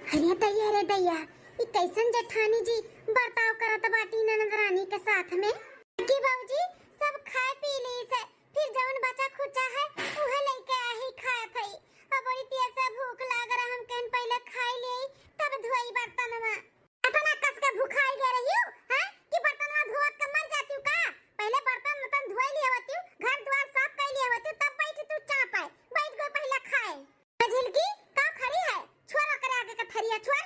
अरे दैया ई कैसन जेठानी जी बर्ताव करत बाटी ननद रानी के साथ में कि बाबूजी सब खाए पी ली से फिर जवन बचा खुचा है उहे लेके आही खाए थई। अब बड़ी तेज से भूख लाग रहा हम कहन पहले खाई ले तब धोई बर्तनवा। इतना कस के भूखाई गे रही हूं हैं कि बर्तनवा धोवत के मर जाती का। पहले बर्तन धोई लिए होती घर द्वार साफ कर लिए होती तब बैठी तू चा पाए बैठ गई पहले खाए। झिलकी का खड़ी है छोरा करे आगे का थरिया छोड़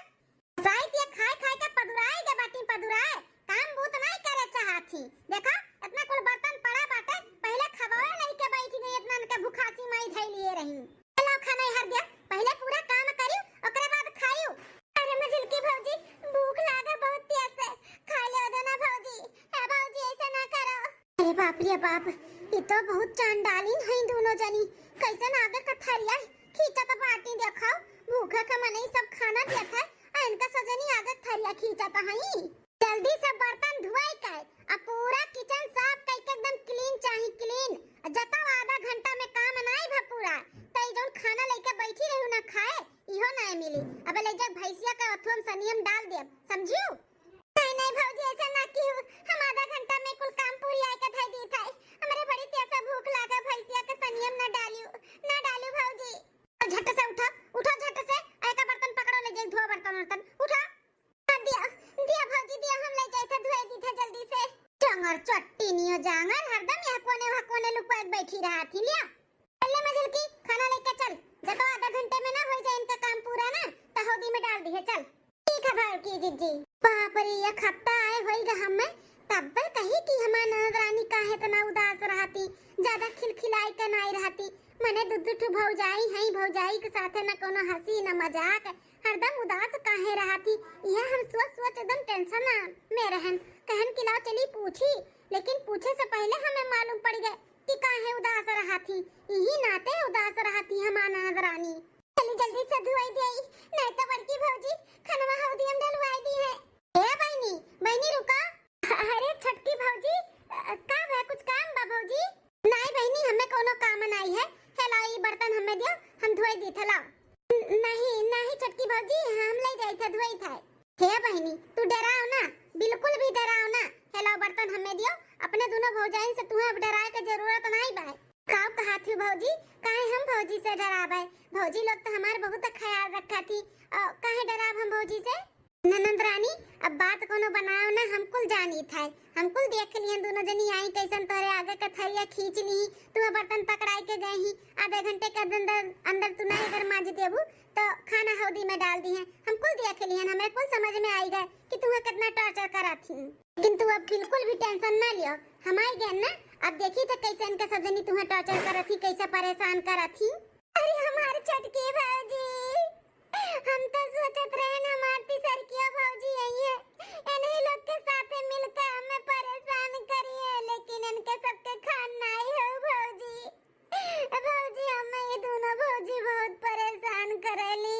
साइड ये खाए खाए के पदुराए के बाटी पदुराए काम बूत नहीं करे चाहती। देखा इतना कुल बर्तन पड़ा बाटे पहले खवाए नहीं के बैठी गई इतना के भूखासी माई धई लिए रही। चलो खाना हर गया पहले पूरा काम करियो ओकरे बाद खाइयो। अरे मैं झिलकी भौजी भूख लागे बहुत तेज से खा ले दो ना भौजी। ए भौजी ऐसा ना करो। अरे बाप रे बाप ये तो बहुत चांडालीन है दोनों जनी कैसन आगे का थरिया खींचा तो बाटी देखाओ भूखे के मने सब खाना देता है इनका सजनी आगे थरिया खींचा तो हई। जल्दी से बर्तन धुआई के अब पूरा किचन साफ करके एकदम क्लीन चाहिए क्लीन। जता आधा घंटा में काम नहीं भा पूरा तई जोन खाना लेके बैठी रहू ना खाए इहो नहीं मिली। अब ले जा भैंसिया का अथुम सनियम डाल दे समझियो। नहीं नहीं भौजी ऐसा ना की हम आधा घंटा में कुल काम पूरी आके धई दी था। हमरे बड़ी तेज भूख लागा भैंसिया के सनियम ना डालियो भौजी। झट से उठा उठा झट से आका बर्तन पकड़ो ले जाई धो बर्तन उठा दिया भौजी दिया हम ले जाई था धोए दी था जल्दी से। चंगर चट्टी नियो जांगर हरदम यहां कोने लुका बैठी रहा थी लिया। चल ले मजल की खाना लेके चल जब आधा घंटे में ना हो जाए इनका काम पूरा ना तो हौदी में डाल दी है चल। ठीक है भाई की जीजी बाप रे ये खट्टा आए होई हम में तब कही कि हमार ननद रानी काहे तना उदास रहती ज्यादा खिलखिलाई के नहीं रहती। मने दुद्दू भौजाई है भौजाई के साथ न कोनो हंसी न मजाक हरदम उदास काहे रहती। यह हम सोच एकदम टेंशन में रहन कहन कि लाओ चली पूछी लेकिन पूछे से पहले हमें मालूम पड़ गए कि काहे उदास रहती। यही नाते उदास रहती हमार ननद रानी। चली जल्दी से धुआई देई नहीं तो बड़की भौजी खनवा हौदी हम डलवाई दी है। ए बहनी रुका। अरे छटकी भौजी का है कुछ काम बा भौजी। नहीं बहनी हमें कोनो काम नहीं है हेलाई बर्तन हमें दियो हम धोई दी थला। नहीं छटकी भौजी हम ले जाई थे धोई था। हे बहनी तू डराओ ना बिल्कुल भी डराओ ना हेला बर्तन हमें दियो अपने दोनों भौजाइन से तुम्हें अब डराए के जरूरत नहीं बा। काव कहा थी भौजी काहे हम भौजी से डराबे भौजी लोग तो हमार बहुत ख्याल रखा थी काहे डराब हम भौजी से। ननद रानी अब बात कोनो बनाओ ना हम कुल जानी था हम कुल देख लिए दोनों जनी आई कैसन तोरे आगे का थरिया खींच ली तू बर्तन पकड़ाई के गई ही आधे घंटे के अंदर तू नहीं अगर मांज देबू तो खाना हौदी में डाल दी है हम कुल देख लिए हमें कुल समझ में आई गए कि तुम्हें कितना टॉर्चर करा थी। लेकिन तू अब बिल्कुल भी टेंशन ना लियो हम आई गए ना अब देखी तो कैसे इनके सब जनी तुम्हें टॉर्चर करा थी कैसे परेशान करा थी। अरे हमारे छटकी भौजी हम तो सोचत रहे ना मारती सरकिया भौजी यही है इन्हीं लोग के साथ मिलकर हमें परेशान करिए लेकिन इनके सबके खाना ही हो भौजी हमें ये दोनों भौजी बहुत परेशान करेली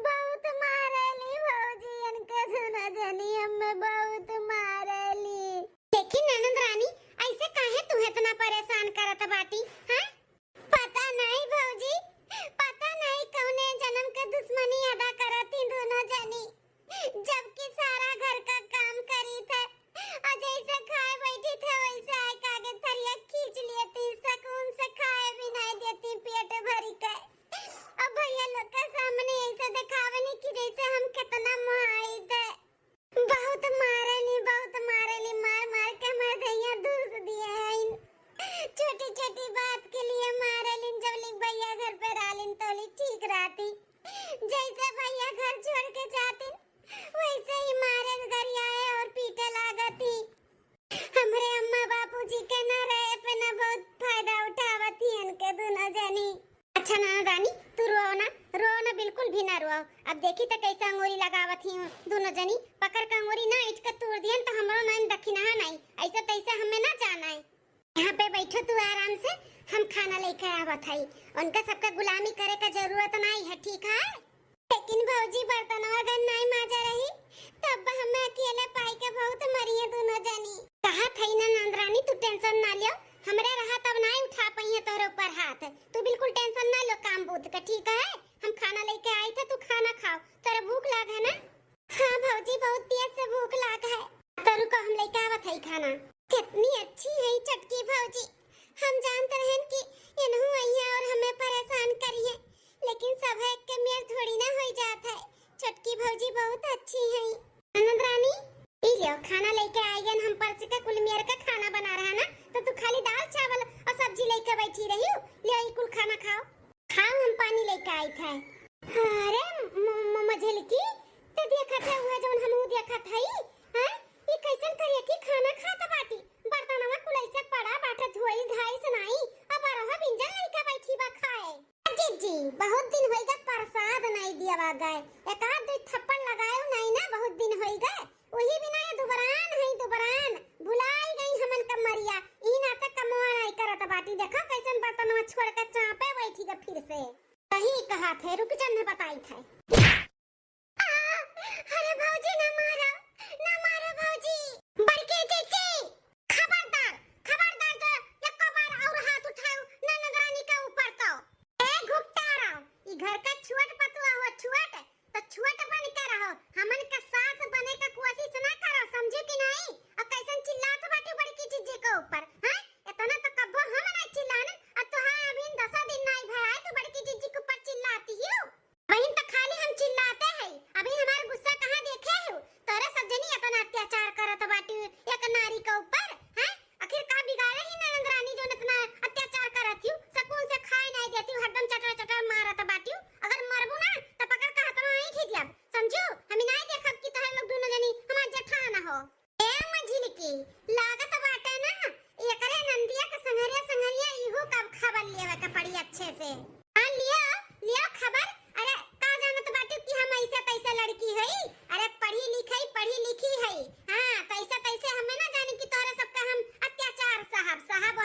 बहुत मारेली भौजी इनके दोनों जनी हमें बहुत मारेली। लेकिन ननद रानी ऐसे काहे तू इतना परेशान करत बाटी हां पता नहीं भौजी पता नहीं कौने जन्म के दुश्मनी अदा करती दोनों जनी जबकि सारा घर का काम करी थे और जैसे खाए बैठी थे वैसे आए कागे थरिया खींच लेती सुकून से खाए भी नहीं देती पेट भरी के। अब भैया लोग के सामने ऐसे दिखावे नहीं कि जैसे हम कितना मुहाई थे बहुत मारेली मार के मार गैया दूस दिए हैं छोटी छोटी बात के लिए मारेली जब लिख भैया घर पे रालिन तोली ठीक रहती जैसे भैया घर छोड़ के जाती वैसे ही मारे घर आए और पीटे लागती। हमरे अम्मा बापूजी के न रहे पे न बहुत फायदा उठावती इनके दोनों जनी। अच्छा ना रानी तू रो ना बिल्कुल भी ना रो। अब देखी तो कैसे अंगूरी लगावती हूँ दोनों जनी पकड़ के अंगूरी ना इच के तोड़ दियन तो हमरो नहीं दखिना नहीं ऐसे तैसे हमें ना जाना है। यहाँ पे बैठो तू आराम से हम खाना लेके आवत हई उनका सबका गुलामी करे का जरूरत नहीं है ठीक है। लेकिन भौजी बर्तनवा अगर नहीं माजा रही तब हमें अकेले पाई के बहुत मरिए दोनों जनी। कहा थई ना नंदरानी तू टेंशन ना लियो हमरे रहा तब नहीं उठा पाई है तोरे ऊपर हाथ तू बिल्कुल टेंशन ना लो काम बूथ का ठीक है। हम खाना लेके आई थे तू खाना खाओ तेरे है खाना। कितनी अच्छी है चटकी भौजी। हम जानते हैं कि इन्हों आइया और हमें परेशान करिए, लेकिन सब एक के मेर थोड़ी ना हो जाता है। चटकी भौजी बहुत अच्छी है। आनंद रानी पी लो, खाना लेके आएगा। हम परस का कुल मेर का खाना बना रहा ना, तो तू खाली दाल चावल और सब्जी लेके बैठी रही हो। ले ई कुल खाना खाओ। खाओ, हम पानी लेके आई थे। अरे मझिलकी ते देखा था हुआ जोन हम देखा था ही। हां ये कैसन करिए कि खाना खाता बाटी बर्तनवा कुल ऐसे पड़ा बाटा धोई धाई सुनाई। अब रहा बिंजन लइका बैठी बा खाए। जी बहुत दिन होई गए प्रसाद नहीं दिया गए। एक आध दो थप्पड़ लगायो नहीं ना, बहुत दिन होई गए। वही बिना ये दुबरान भुलाई गई हमन का मरिया। ई नाटक कमवा नहीं करत बाटी। देखा कैसन बर्तनवा छोड़ के चापे बैठी ग फिर से। सही कहा थे, रुक जा मैं बताई थे। अरे भौजी ना मारो भौजी। बड़के चीची खबरदार जो एक बार और हाथ उठाओ ननद रानी का ऊपर तो ए घुपटारा। ई घर का छुआट पतुआ हो, छुआट तो छुआट बन के रहो। हमन का साथ बने का कोशिश ना करो, समझे कि नहीं। अब कैसन चिल्लात बाटी बड़की चीची के ऊपर। हां इतना तो कब्बो हम ना चिल्लाने। अब तो हां अभी 10 दिन नहीं भरा है तो बड़की चीची के ऊपर चिल्लाती हो। वहीं तो खाली हम चिल्लाते हैं। अभी हमारा गुस्सा कहां देखे हो। तोरे सज्जनी इतना अत्याचार करत बाटी एक नारी के ऊपर। हैं आखिर का बिगाड़े ही ननद रानी जो इतना अत्याचार करत हूं। सकून से खाए नहीं देती हूं, हरदम चटर मारत बाटी। अगर मरबू ना तो पकड़ के हाथ में ही खींच दिया। समझो हम नहीं देखब कि तोहर लोग दोनों जनी हमार जेठान हो। ए मझिलकी लागत बाटे ना एकरे नंदिया के संगरिया इहो कब खबर लेवे के पड़ी अच्छे से। हां लियो खबर। अरे का जानत बाटी कि हम ऐसे तैसे लड़की हई। अरे पढ़ी लिखी हई। हां तैसे हमें ना जानी कि तोरे सबका हम अत्याचार साहब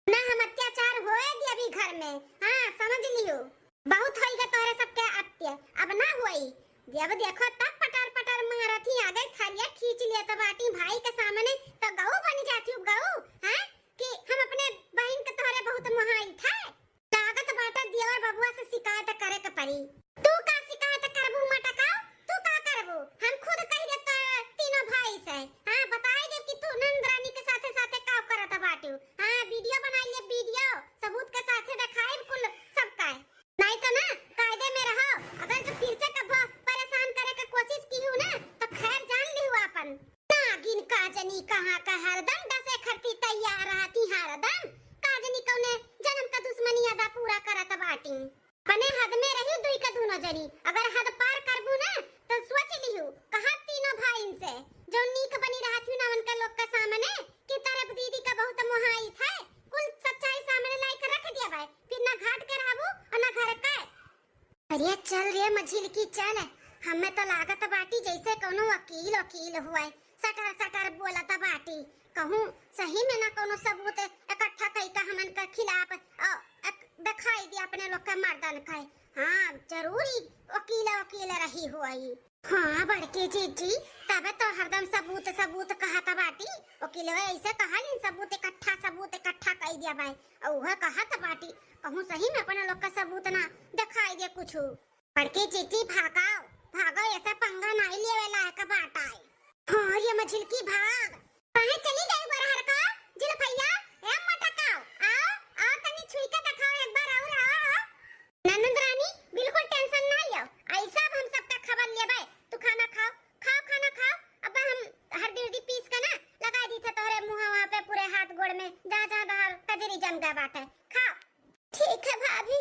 ना हम अत्याचार होए दी अभी घर में। हां समझ लियो बहुत होई ग तोरे सबके अत्य। अब ना होई। जब देखो तब पटर मारती आ गई थरिया खींच लिया तो बाटी भाई के सामने तो गऊ बन जाती हूं। गऊ हैं कि हम अपने बहन के तोरे बहुत मोहाई था। लागत बाटा दिया बबुआ से शिकायत करे के पड़ी। तू का शिकायत करबू मटकाओ। तू का करबू हम खुद कह देता तीनों भाई से। हां बताई दे कि तू नंद रानी के साथे का करत बाटू। हां वीडियो बनाई ले, वीडियो सबूत के साथे दिखाई कुल सब का। नहीं तो ना कायदे में रहो। अगर जो फिर से कब परेशान करे के कोशिश की हूं ना तो खैर जान लियो अपन। नागिन काजनी कहां का हरदम डसे खरती तैयार रहती हरदम। काजनी कौने जन्म का दुश्मनी अदा पूरा करत बाटी। अपने हद में रही दुई का दोनों जनी। अगर हद पार करबू ना तो सोच लियो कहा तीनों भाई से जो नीक बनी रहती ना उनका लोग के सामने कि तरफ दीदी का बहुत मोहाई था। कुल सच्चाई सामने लाई कर रख दिया भाई। फिर ना घाट के रहबू और ना घर का। अरे चल रे मझिलकी चल। हमें तो लागत बाटी जैसे कोनो वकील हुआ है। सटर बोलता बाटी। कहूं सही में ना कोनो सबूत इकट्ठा कई का हमन के खिलाफ दिखाई दिया अपने लोग के मर्दन का। हां जरूरी वकील रही हुई। हां बड़के जीजी तब तो हरदम सबूत कहता बाटी। वकीलवा ऐसे कहलिन सबूत इकट्ठा कई दिया भाई। और वह कहत बाटी कहूं सही में अपने लोग का सबूत ना दिखाई दे कुछ। बड़के जीजी भागो ऐसा पंगा नहीं लेवे लायक बाटा है। हां ये मझिलकी भाग कहां चली गई बरहर का। जिल भैया ए मटकाओ आओ तनी छुई के दिखाओ एक बार और आओ। ननद रानी बिल्कुल टेंशन ना लियो। ऐसा हम सबका खबर लेबै। तू खाना खाओ खाना खाओ। अब हम हरदी पीस के ना लगा दी थे तोरे मुंह पे पूरे हाथ गोड़ में। जा कजरी जम गया बाटे। खाओ। ठीक है भाभी।